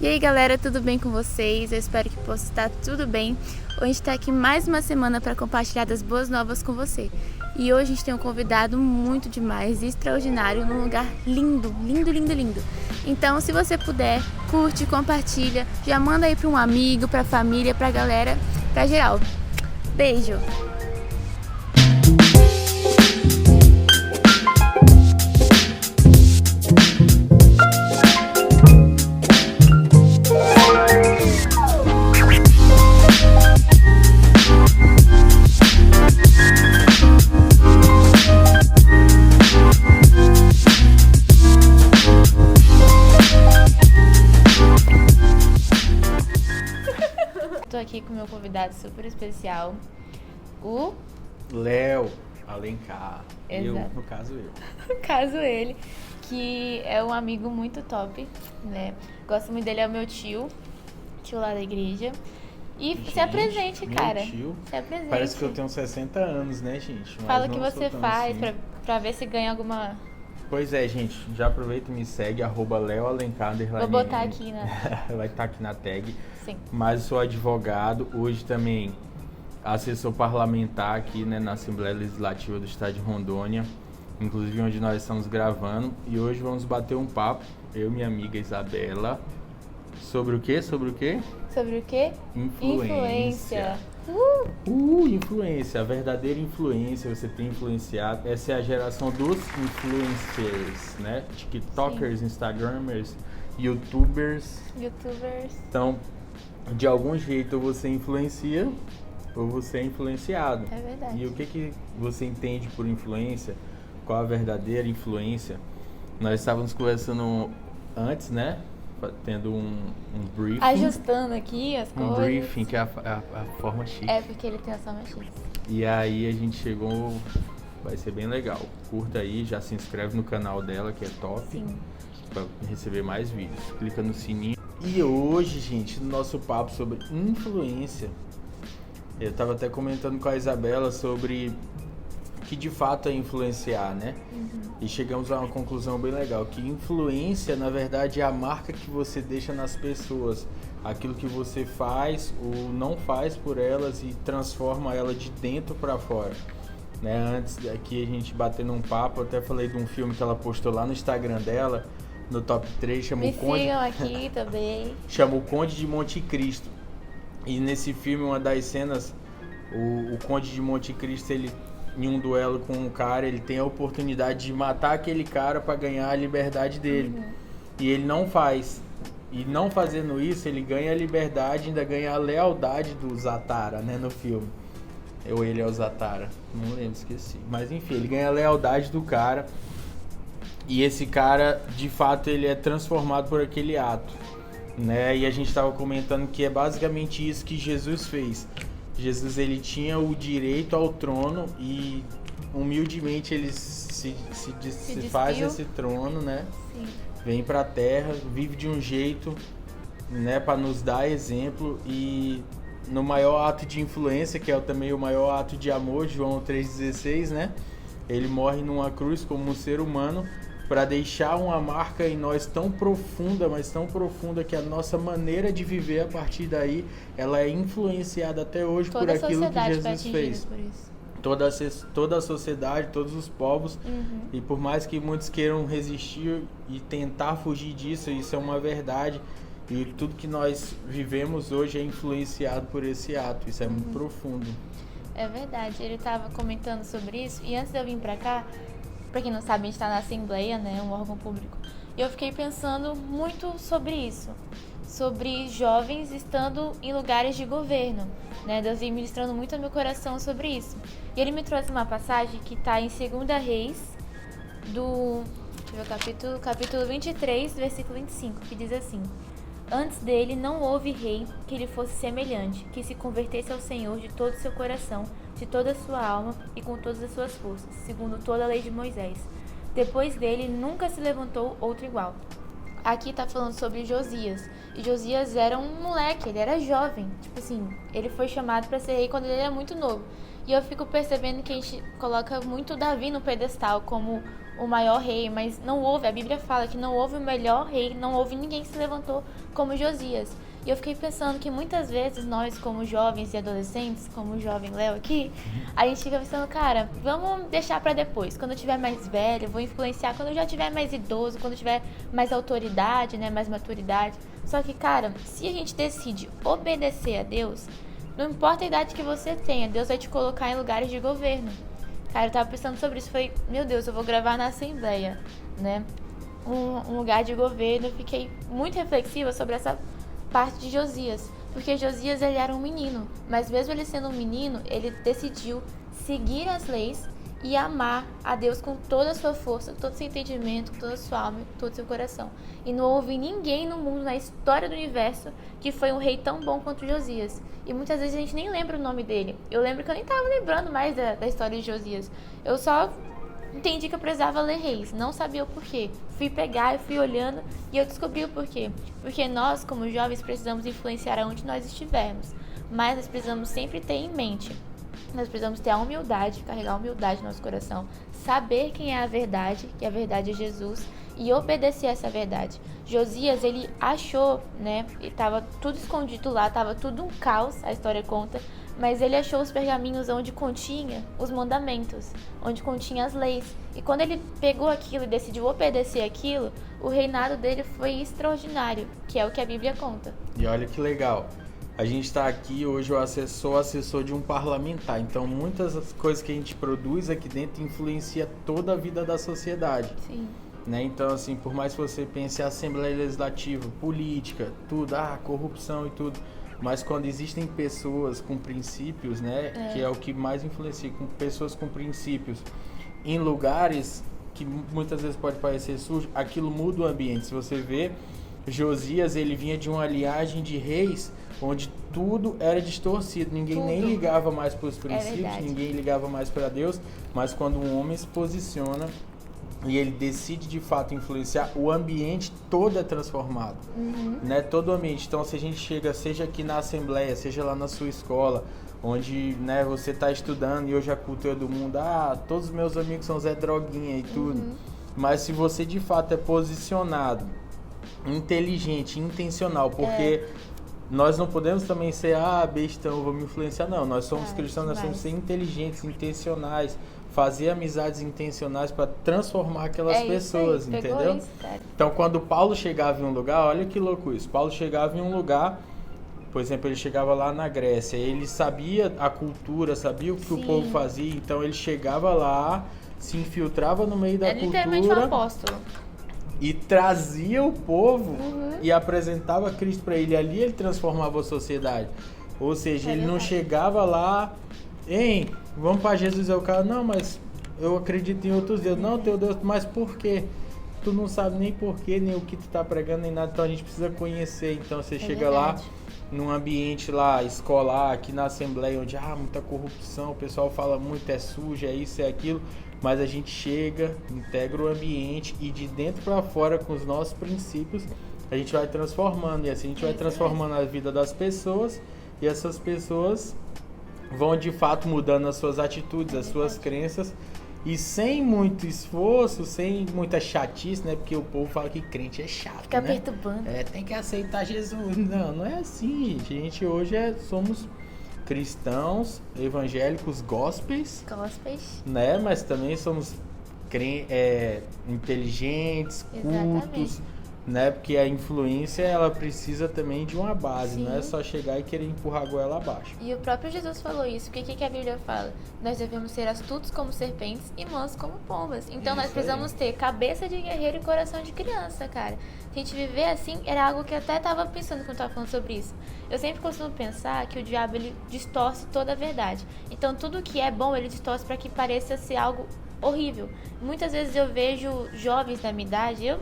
E aí galera, tudo bem com vocês? Eu espero que possa estar tudo bem. Hoje a gente está aqui mais uma semana para compartilhar das boas novas com você. E hoje a gente tem um convidado muito demais, extraordinário, num lugar lindo, lindo, lindo, lindo. Então se você puder, curte, compartilha, já manda aí para um amigo, para a família, para a galera, para geral. Beijo! Tô aqui com meu convidado super especial, o Léo Alencar. Exato. No caso eu. No caso ele, que é um amigo muito top, né? Gosto muito dele, é o meu tio lá da igreja. E Gente, se apresente, meu cara. tio? Se apresente. Parece que eu tenho 60 anos, né, gente? Mas Fala o que não você sou tão faz assim. pra ver se ganha alguma... Pois é, gente. Já aproveita e me segue, @Léo Alencar. Vou botar aqui, né? Vai estar aqui na tag. Sim. Mas eu sou advogado. Hoje também assessor parlamentar aqui, né, na Assembleia Legislativa do Estado de Rondônia. Inclusive onde nós estamos gravando. E hoje vamos bater um papo, eu e minha amiga Isabela. Sobre o quê? Sobre o quê? Influência. Influência, a verdadeira influência, você tem influenciado. Essa é a geração dos influencers, né? TikTokers, Sim. Instagramers, YouTubers. Então, de algum jeito você influencia ou você é influenciado. É verdade. E o que você entende por influência? Qual a verdadeira influência? Nós estávamos conversando antes, né? Tendo um briefing. Ajustando aqui as coisas. Um briefing, que é a forma chique. É porque ele tem a forma chique. E aí a gente chegou, vai ser bem legal. Curta aí, já se inscreve no canal dela, que é top. Sim. Pra receber mais vídeos. Clica no sininho. E hoje, gente, no nosso papo sobre influência, eu tava até comentando com a Isabela sobre que de fato é influenciar, né? E chegamos a uma conclusão bem legal, que influência, na verdade, é a marca que você deixa nas pessoas. Aquilo que você faz ou não faz por elas e transforma ela de dentro para fora. Né? Antes aqui a gente batendo um papo, eu até falei de um filme que ela postou lá no Instagram dela, no top 3, chama Me sigam aqui também. Chama o Conde de Monte Cristo. E nesse filme, uma das cenas, o Conde de Monte Cristo, ele, em um duelo com um cara, ele tem a oportunidade de matar aquele cara para ganhar a liberdade dele. E ele não faz. E não fazendo isso, ele ganha a liberdade e ainda ganha a lealdade do Zatara, né, no filme. Ou ele é o Zatara, não lembro, esqueci. Mas enfim, ele ganha a lealdade do cara. E esse cara, de fato, ele é transformado por aquele ato, né? E a gente estava comentando que é basicamente isso que Jesus fez. Jesus, ele tinha o direito ao trono e humildemente ele se faz esse trono, né? Sim. Vem pra terra, vive de um jeito, né, para nos dar exemplo, e no maior ato de influência, que é também o maior ato de amor, João 3,16, né? Ele morre numa cruz como um ser humano para deixar uma marca em nós tão profunda, mas tão profunda, que a nossa maneira de viver a partir daí, ela é influenciada até hoje por aquilo que Jesus fez. Toda a sociedade, todos os povos, e por mais que muitos queiram resistir e tentar fugir disso, isso é uma verdade, e tudo que nós vivemos hoje é influenciado por esse ato, isso é muito profundo. É verdade, ele tava comentando sobre isso, e antes de eu vir pra cá, pra quem não sabe, a gente tá na Assembleia, né, um órgão público, e eu fiquei pensando muito sobre isso, sobre jovens estando em lugares de governo, né? Deus vem ministrando muito ao meu coração sobre isso. E ele me trouxe uma passagem que está em 2 Reis, capítulo 23, versículo 25, que diz assim: Antes dele não houve rei que lhe fosse semelhante, que se convertesse ao Senhor de todo o seu coração, de toda a sua alma e com todas as suas forças, segundo toda a lei de Moisés. Depois dele nunca se levantou outro igual. Aqui tá falando sobre Josias. E Josias era um moleque, ele era jovem. Tipo assim, ele foi chamado para ser rei quando ele era muito novo. E eu fico percebendo que a gente coloca muito Davi no pedestal como o maior rei, mas não houve, a Bíblia fala que não houve o melhor rei, não houve ninguém que se levantou como Josias. E eu fiquei pensando que muitas vezes nós, como jovens e adolescentes, como o jovem Léo aqui, a gente fica pensando, cara, vamos deixar pra depois. Quando eu tiver mais velho, eu vou influenciar quando eu já tiver mais idoso, quando eu tiver mais autoridade, né, mais maturidade. Só que, cara, se a gente decide obedecer a Deus, não importa a idade que você tenha, Deus vai te colocar em lugares de governo. Cara, eu tava pensando sobre isso, foi, meu Deus, eu vou gravar na Assembleia, né? Um lugar de governo. Eu fiquei muito reflexiva sobre essa parte de Josias, porque Josias, ele era um menino, mas mesmo ele sendo um menino, ele decidiu seguir as leis e amar a Deus com toda a sua força, todo o seu entendimento, toda a sua alma, todo o seu coração. E não houve ninguém no mundo, na história do universo, que foi um rei tão bom quanto Josias. E muitas vezes a gente nem lembra o nome dele. Eu lembro que eu nem estava lembrando mais da história de Josias. Eu só entendi que eu precisava ler Reis, não sabia o porquê. Fui pegar e fui olhando e eu descobri o porquê. Porque nós, como jovens, precisamos influenciar aonde nós estivermos. Mas nós precisamos sempre ter em mente, nós precisamos ter a humildade, carregar a humildade no nosso coração, saber quem é a verdade, que a verdade é Jesus, e obedecer essa verdade. Josias, ele achou, né, e tava tudo escondido lá, tava tudo um caos, a história conta, mas ele achou os pergaminhos onde continha os mandamentos, onde continha as leis. E quando ele pegou aquilo e decidiu obedecer aquilo, o reinado dele foi extraordinário, que é o que a Bíblia conta. E olha que legal. A gente está aqui hoje, o assessor de um parlamentar. Então, muitas das coisas que a gente produz aqui dentro influencia toda a vida da sociedade. Sim. Né? Então, assim, por mais que você pense em Assembleia Legislativa, política, tudo, corrupção e tudo, mas quando existem pessoas com princípios, né, que é o que mais influencia, com pessoas com princípios, em lugares que muitas vezes pode parecer sujo, aquilo muda o ambiente. Se você vê, Josias, ele vinha de uma linhagem de reis onde tudo era distorcido, ninguém nem ligava mais para os princípios, ninguém ligava mais para Deus, mas quando um homem se posiciona e ele decide de fato influenciar, o ambiente todo é transformado, né? Todo o ambiente. Então, se a gente chega, seja aqui na Assembleia, seja lá na sua escola, onde, né, você está estudando e hoje a cultura do mundo, todos os meus amigos são Zé Droguinha e tudo, mas se você de fato é posicionado, inteligente, intencional, porque nós não podemos também ser, bestão, vou me influenciar. Não, nós somos cristãos, nós somos ser inteligentes, intencionais, fazer amizades intencionais para transformar aquelas pessoas, entendeu? Isso, então, quando Paulo chegava em um lugar, olha que louco isso, Paulo chegava em um lugar, por exemplo, ele chegava lá na Grécia, ele sabia a cultura, sabia o que o povo fazia, então ele chegava lá, se infiltrava no meio da cultura. Literalmente um apóstolo. E trazia o povo e apresentava Cristo para ele. Ali ele transformava a sociedade. Ou seja, ele não chegava lá, vamos para Jesus. É o cara, não, mas eu acredito em outros deuses. Não, teu Deus, mas por quê? Tu não sabe nem por quê, nem o que tu tá pregando, nem nada. Então a gente precisa conhecer. Então você chega lá num ambiente lá escolar, aqui na Assembleia, onde muita corrupção, o pessoal fala muito, é sujo, é isso, é aquilo. Mas a gente chega, integra o ambiente e de dentro para fora, com os nossos princípios, a gente vai transformando. E assim a gente vai transformando a vida das pessoas, e essas pessoas vão de fato mudando as suas atitudes, as suas crenças, e sem muito esforço, sem muita chatice, né? Porque o povo fala que crente é chato, fica né? perturbando. Tem que aceitar Jesus. Não é assim, gente. A gente hoje somos cristãos, evangélicos, gospels, né? Mas também somos inteligentes, cultos, né? Porque a influência, ela precisa também de uma base, não é só chegar e querer empurrar a goela abaixo. E o próprio Jesus falou isso, porque o que a Bíblia fala? Nós devemos ser astutos como serpentes e mansos como pombas. Então nós precisamos ter cabeça de guerreiro e coração de criança, cara. Se a gente viver assim, era algo que eu até estava pensando quando eu estava falando sobre isso. Eu sempre costumo pensar que o diabo, ele distorce toda a verdade. Então tudo que é bom, ele distorce para que pareça ser algo horrível. Muitas vezes eu vejo jovens da minha idade, eu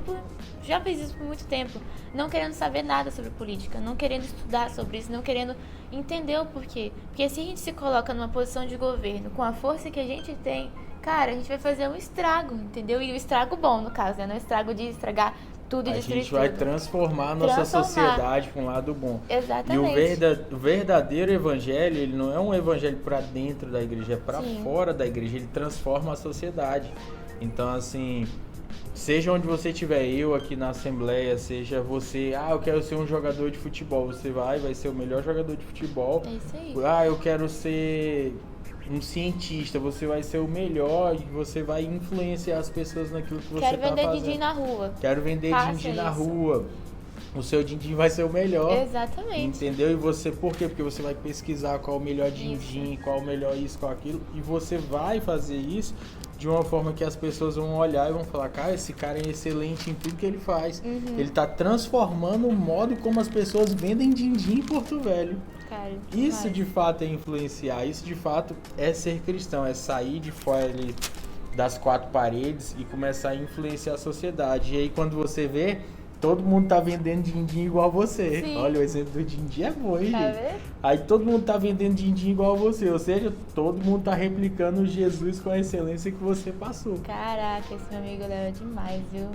já fiz isso por muito tempo, não querendo saber nada sobre política, não querendo estudar sobre isso, não querendo entender o porquê. Porque se a gente se coloca numa posição de governo, com a força que a gente tem, cara, a gente vai fazer um estrago, entendeu? E o estrago bom, no caso, né? Não é estrago de estragar tudo e destruir tudo. A gente vai transformar a nossa sociedade para um lado bom. Exatamente. E o verdadeiro evangelho, ele não é um evangelho para dentro da igreja, é para fora da igreja. Ele transforma a sociedade. Então, assim, seja onde você estiver, eu aqui na Assembleia, seja você, eu quero ser um jogador de futebol, você vai ser o melhor jogador de futebol. É isso aí. Eu quero ser um cientista, você vai ser o melhor e você vai influenciar as pessoas naquilo que você está fazendo. Quero vender din-din na rua. Quero vender Faça din-din na isso. rua. O seu din-din vai ser o melhor. Exatamente. Entendeu? E você, por quê? Porque você vai pesquisar qual o melhor din-din, qual o melhor isso, qual aquilo. E você vai fazer isso de uma forma que as pessoas vão olhar e vão falar, cara, esse cara é excelente em tudo que ele faz. Ele tá transformando o modo como as pessoas vendem din-din em Porto Velho. Cara, Isso de fato é influenciar, isso de fato é ser cristão, é sair de fora ali das quatro paredes e começar a influenciar a sociedade. E aí quando você vê, todo mundo tá vendendo din-din igual a você. Sim. Olha, o exemplo do din-din é bom, hein, Tá gente? vendo? Aí todo mundo tá vendendo din-din igual a você, ou seja, todo mundo tá replicando Jesus com a excelência que você passou. Caraca, esse meu amigo Léo é demais, viu?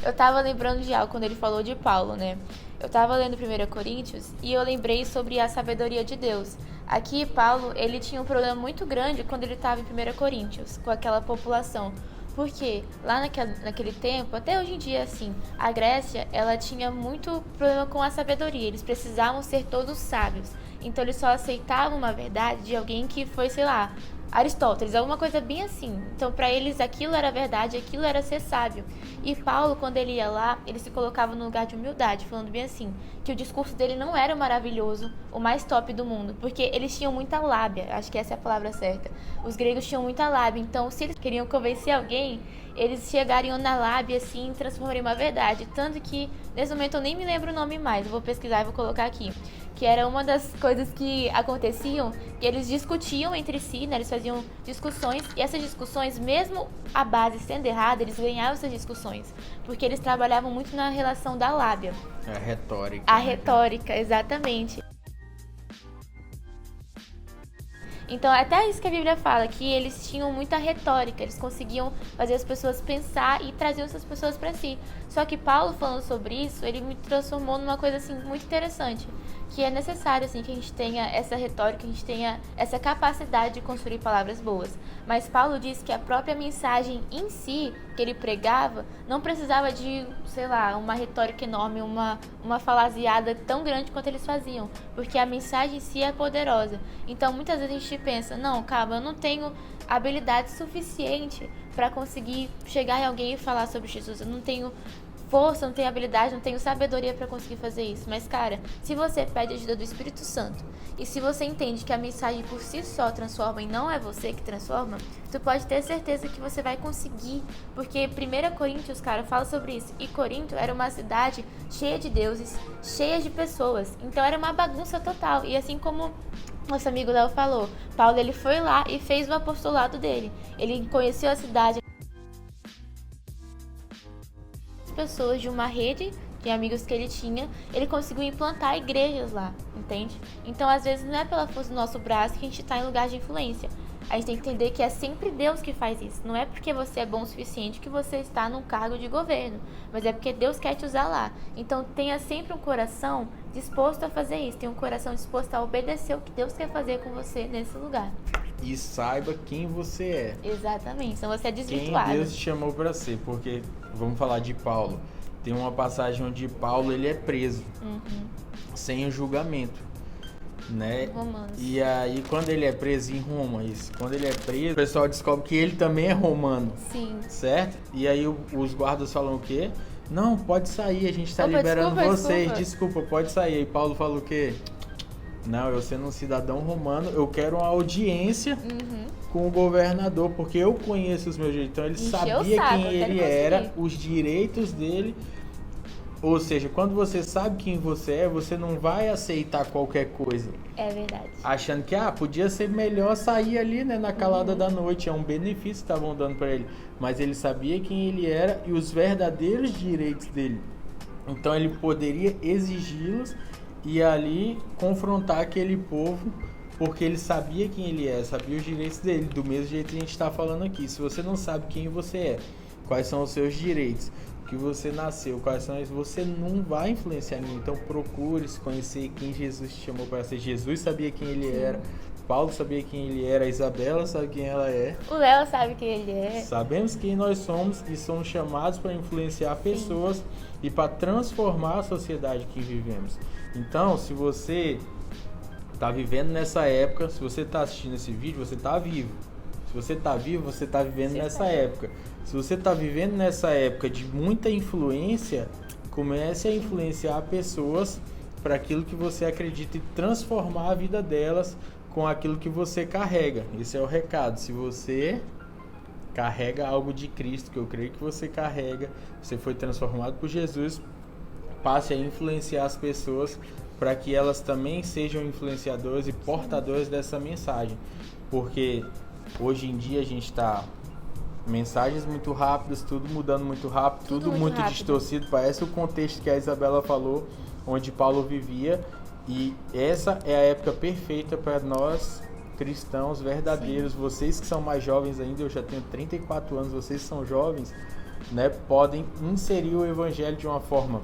Eu tava lembrando de algo quando ele falou de Paulo, né? Eu tava lendo 1 Coríntios e eu lembrei sobre a sabedoria de Deus. Aqui, Paulo, ele tinha um problema muito grande quando ele estava em 1 Coríntios, com aquela população. Porque lá naquele tempo, até hoje em dia, assim, a Grécia, ela tinha muito problema com a sabedoria. Eles precisavam ser todos sábios. Então, eles só aceitavam uma verdade de alguém que foi, sei lá, Aristóteles, alguma coisa bem assim. Então, para eles, aquilo era verdade, aquilo era ser sábio. E Paulo, quando ele ia lá, ele se colocava num lugar de humildade, falando bem assim, que o discurso dele não era o maravilhoso, o mais top do mundo, porque eles tinham muita lábia, acho que essa é a palavra certa. Os gregos tinham muita lábia, então se eles queriam convencer alguém, eles chegariam na lábia assim e transformariam em uma verdade. Tanto que, nesse momento, eu nem me lembro o nome mais, eu vou pesquisar e vou colocar aqui. Que era uma das coisas que aconteciam, que eles discutiam entre si, né? Eles faziam discussões, e essas discussões, mesmo a base sendo errada, eles ganhavam essas discussões, porque eles trabalhavam muito na relação da lábia. A retórica. A retórica, exatamente. Então, até isso que a Bíblia fala, que eles tinham muita retórica, eles conseguiam fazer as pessoas pensar e traziam essas pessoas para si. Só que Paulo, falando sobre isso, ele me transformou numa coisa assim muito interessante, que é necessário assim que a gente tenha essa retórica, que a gente tenha essa capacidade de construir palavras boas. Mas Paulo diz que a própria mensagem em si, que ele pregava, não precisava de, sei lá, uma retórica enorme, uma falaziada tão grande quanto eles faziam, porque a mensagem em si é poderosa. Então, muitas vezes a gente pensa, não, calma, eu não tenho habilidade suficiente para conseguir chegar em alguém e falar sobre Jesus, eu não tenho força, não tenho habilidade, não tenho sabedoria para conseguir fazer isso. Mas, cara, se você pede a ajuda do Espírito Santo e se você entende que a mensagem por si só transforma e não é você que transforma, tu pode ter certeza que você vai conseguir. Porque 1 Coríntios, cara, fala sobre isso. E Corinto era uma cidade cheia de deuses, cheia de pessoas. Então era uma bagunça total. E assim como nosso amigo Léo falou, Paulo ele foi lá e fez o apostolado dele. Ele conheceu a cidade, pessoas de uma rede de amigos que ele tinha, ele conseguiu implantar igrejas lá, entende? Então, às vezes, não é pela força do nosso braço que a gente está em lugar de influência. A gente tem que entender que é sempre Deus que faz isso. Não é porque você é bom o suficiente que você está num cargo de governo, mas é porque Deus quer te usar lá. Então, tenha sempre um coração disposto a fazer isso. Tenha um coração disposto a obedecer o que Deus quer fazer com você nesse lugar. E saiba quem você é. Exatamente, senão você é desvirtuado. Quem Deus te chamou para ser, porque vamos falar de Paulo. Tem uma passagem onde Paulo ele é preso, sem o julgamento, né? Romanos. E aí quando ele é preso em Roma, quando ele é preso, o pessoal descobre que ele também é romano. Sim. Certo? E aí os guardas falam o quê? Não, pode sair, a gente tá Opa, liberando vocês. desculpa. Pode sair. E Paulo falou o quê? Não, eu sendo um cidadão romano, eu quero uma audiência com o governador, porque eu conheço os meus direitos. Então ele sabia quem ele era, os direitos dele. Ou seja, quando você sabe quem você é, você não vai aceitar qualquer coisa. É verdade. Achando que, podia ser melhor sair ali, né, na calada da noite. É um benefício que estavam dando para ele. Mas ele sabia quem ele era e os verdadeiros direitos dele. Então ele poderia exigi-los e ali confrontar aquele povo, porque ele sabia quem ele é, sabia os direitos dele. Do mesmo jeito que a gente está falando aqui. Se você não sabe quem você é, quais são os seus direitos, que você nasceu, quais são eles, você não vai influenciar ninguém. Então procure se conhecer quem Jesus te chamou para ser. Jesus sabia quem ele era, Paulo sabia quem ele era, a Isabela sabe quem ela é. O Léo sabe quem ele é. Sabemos quem nós somos e somos chamados para influenciar pessoas e para transformar a sociedade que vivemos. Então, se você está vivendo nessa época, se você está assistindo esse vídeo, você está vivo. Se você está vivo, você está vivendo nessa época. Se você está vivendo nessa época de muita influência, comece a influenciar pessoas para aquilo que você acredita e transformar a vida delas com aquilo que você carrega. Esse é o recado. Se você carrega algo de Cristo, que eu creio que você carrega, você foi transformado por Jesus, passe a influenciar as pessoas para que elas também sejam influenciadores e portadores dessa mensagem. Porque hoje em dia a gente está... mensagens muito rápidas, tudo mudando muito rápido, tudo muito distorcido. Parece o contexto que a Isabela falou, onde Paulo vivia. E essa é a época perfeita para nós cristãos verdadeiros. Sim. Vocês que são mais jovens ainda, eu já tenho 34 anos, vocês que são jovens, né, podem inserir o evangelho de uma forma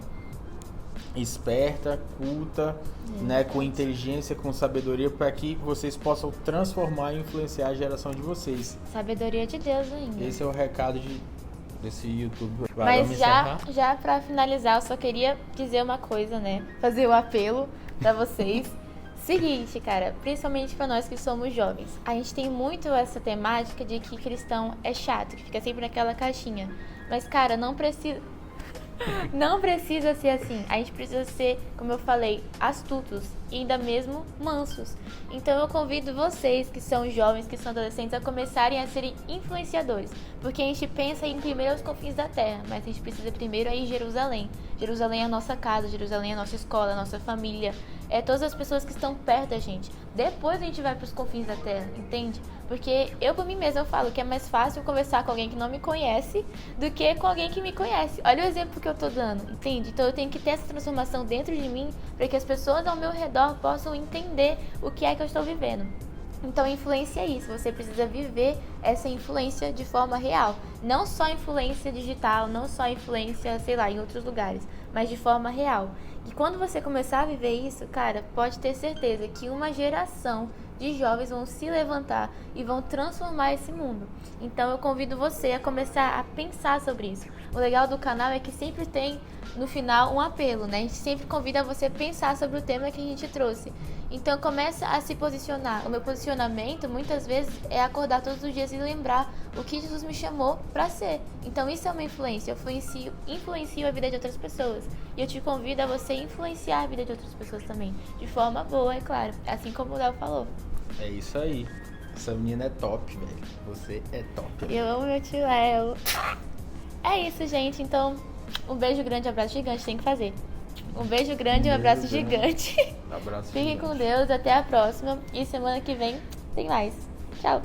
esperta, culta, né, com inteligência, com sabedoria, para que vocês possam transformar e influenciar a geração de vocês. Sabedoria de Deus ainda. Esse é o recado desse YouTube. Mas já para finalizar, eu só queria dizer uma coisa, né? Fazer o apelo para vocês. Seguinte, cara, principalmente para nós que somos jovens. A gente tem muito essa temática de que cristão é chato, que fica sempre naquela caixinha. Mas, cara, não precisa ser assim. A gente precisa ser, como eu falei, astutos e ainda mesmo mansos. Então eu convido vocês que são jovens, que são adolescentes, a começarem a serem influenciadores. Porque a gente pensa em primeiro aos confins da terra, mas a gente precisa primeiro ir em Jerusalém. Jerusalém é a nossa casa, Jerusalém é a nossa escola, a nossa família. É todas as pessoas que estão perto da gente. Depois a gente vai para os confins da terra, entende? Porque eu por mim mesma eu falo que é mais fácil conversar com alguém que não me conhece do que com alguém que me conhece. Olha o exemplo que eu tô dando, entende? Então eu tenho que ter essa transformação dentro de mim para que as pessoas ao meu redor possam entender o que é que eu estou vivendo. Então influência é isso, você precisa viver essa influência de forma real. Não só influência digital, não só influência, sei lá, em outros lugares, mas de forma real. E quando você começar a viver isso, cara, pode ter certeza que uma geração de jovens vão se levantar e vão transformar esse mundo. Então eu convido você a começar a pensar sobre isso. O legal do canal é que sempre tem no final um apelo, né? A gente sempre convida você a pensar sobre o tema que a gente trouxe. Então começa a se posicionar. O meu posicionamento muitas vezes é acordar todos os dias e lembrar o que Jesus me chamou para ser. Então isso é uma influência. Eu influencio a vida de outras pessoas. E eu te convido a você influenciar a vida de outras pessoas também. De forma boa, é claro. Assim como o Léo falou. É isso aí. Essa menina é top, velho. Você é top. Eu amo meu tio Léo. É isso, gente. Então, um beijo grande, um abraço gigante. Tem que fazer. Um beijo grande e um abraço gigante. Abraço Fiquem gigante. com Deus. Até a próxima. E semana que vem tem mais. Tchau.